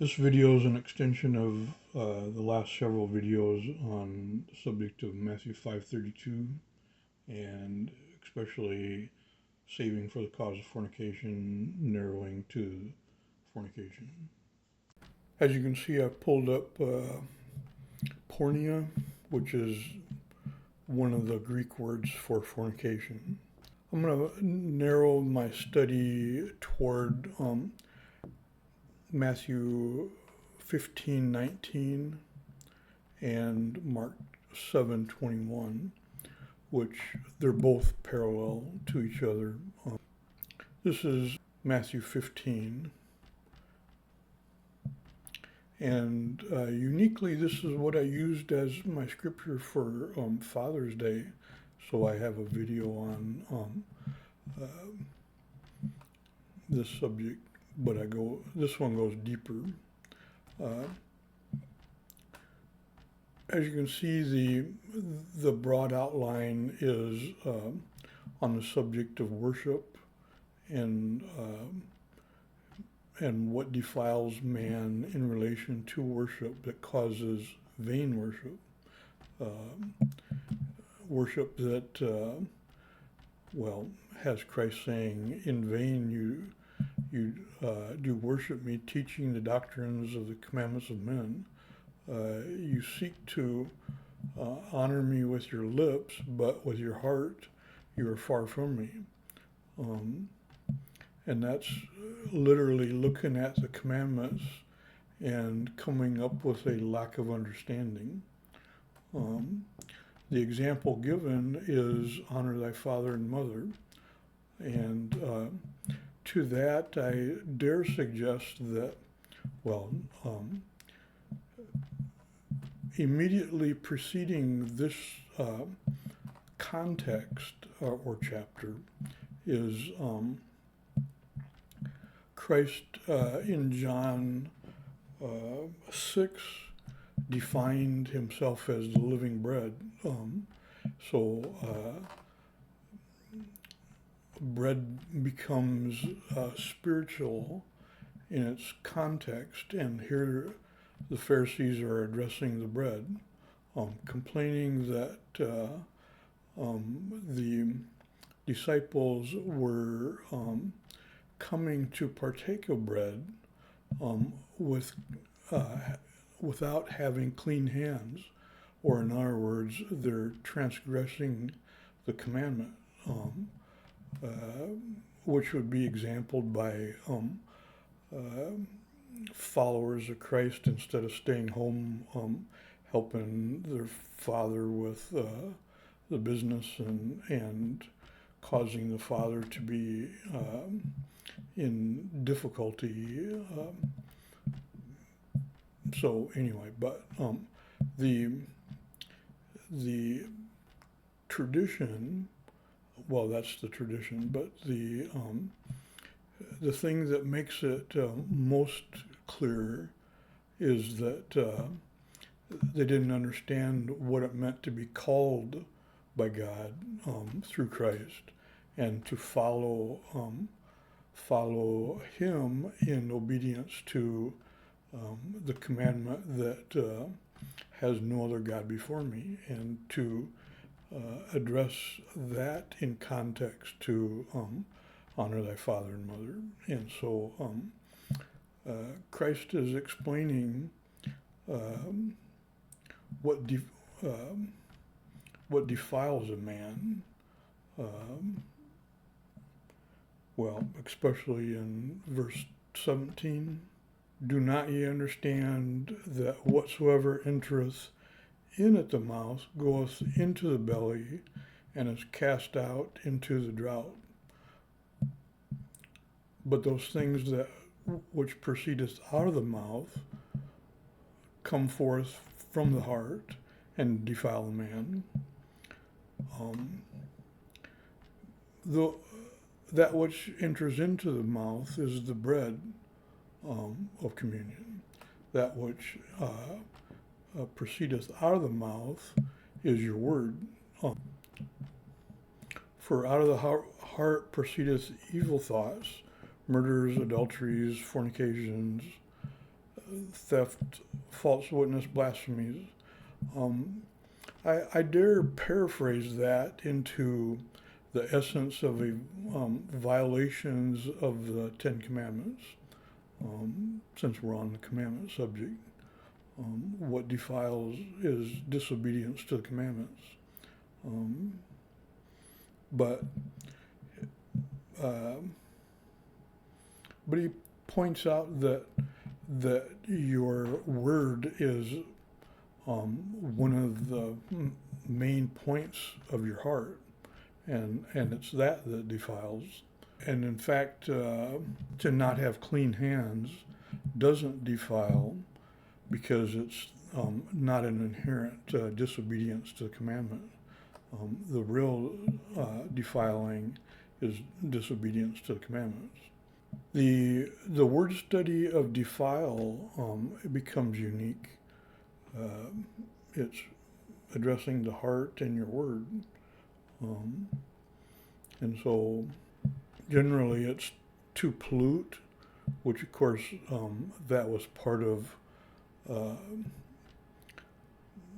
This video is an extension of the last several videos on the subject of Matthew 5:32 and especially saving for the cause of fornication, narrowing to fornication. As you can see, I've pulled up Porneia, which is one of the Greek words for fornication. I'm going to narrow my study toward Matthew 15:19 and Mark 7:21, which they're both parallel to each other. This is Matthew 15, and uniquely this is what I used as my scripture for Father's Day, so I have a video on this subject, but this one goes deeper. As you can see, the broad outline is on the subject of worship and what defiles man in relation to worship that causes vain worship. Worship that, has Christ saying, "In vain you do worship me, teaching the doctrines of the commandments of men. You seek to honor me with your lips, but with your heart you are far from me." And that's literally looking at the commandments and coming up with a lack of understanding. The example given is honor thy father and mother. And to that, I dare suggest that, immediately preceding this context or chapter is Christ in John 6 defined himself as the living bread. Bread becomes spiritual in its context, and here the Pharisees are addressing the bread, complaining that the disciples were coming to partake of bread without having clean hands, or in other words, they're transgressing the commandment, which would be exampled by followers of Christ, instead of staying home helping their father with the business and causing the father to be in difficulty. So anyway, but the tradition, that's the tradition, but the thing that makes it most clear is that they didn't understand what it meant to be called by God through Christ, and to follow him in obedience to the commandment that has no other God before me, and to address that in context to honor thy father and mother. And so Christ is explaining what defiles a man, especially in verse 17. "Do not ye understand that whatsoever entereth in at the mouth goeth into the belly, and is cast out into the drought? But those things that which proceedeth out of the mouth come forth from the heart, and defile a man. That which enters into the mouth is the bread of communion. That which proceedeth out of the mouth is your word. For out of the heart proceedeth evil thoughts, murders, adulteries, fornications, theft, false witness, blasphemies. I dare paraphrase that into the essence of a violations of the Ten Commandments, since we're on the commandment subject. What defiles is disobedience to the commandments. But he points out that your word is one of the main points of your heart, and it's that defiles. And in fact, to not have clean hands doesn't defile, because it's not an inherent disobedience to the commandment. The real defiling is disobedience to the commandments. The word study of defile it becomes unique. It's addressing the heart and your word. And so generally it's to pollute, which of course that was part of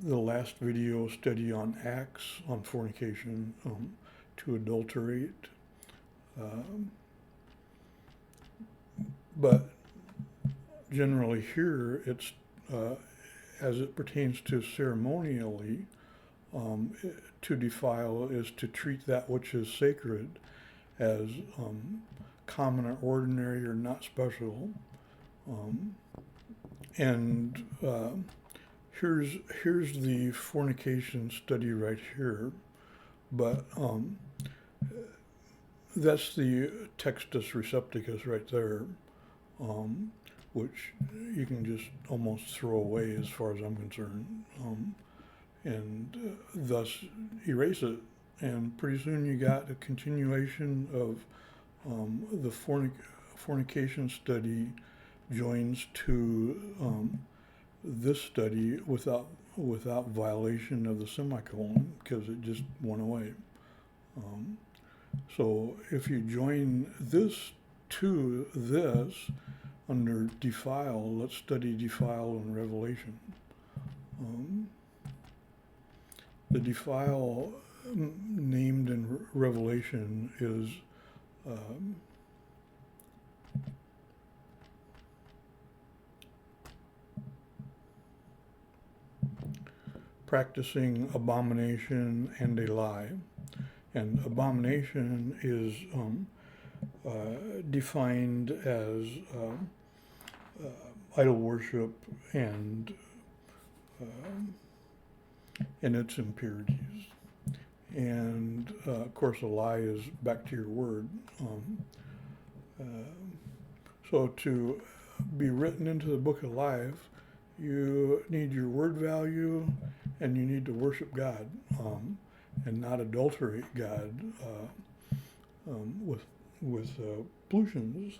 the last video study on acts, on fornication, to adulterate. But generally here it's as it pertains to ceremonially, to defile is to treat that which is sacred as common or ordinary or not special. And here's the fornication study right here, but that's the Textus Recepticus right there, which you can just almost throw away as far as I'm concerned, and thus erase it. And pretty soon you got a continuation of the fornication study joins to this study without violation of the semicolon, because it just went away. So if you join this to this under defile, let's study defile in Revelation. The defile named in Revelation is practicing abomination and a lie. And abomination is defined as idol worship and its impurities. And of course, a lie is back to your word. So to be written into the book of life, you need your word value, and you need to worship God, and not adulterate God with pollutions.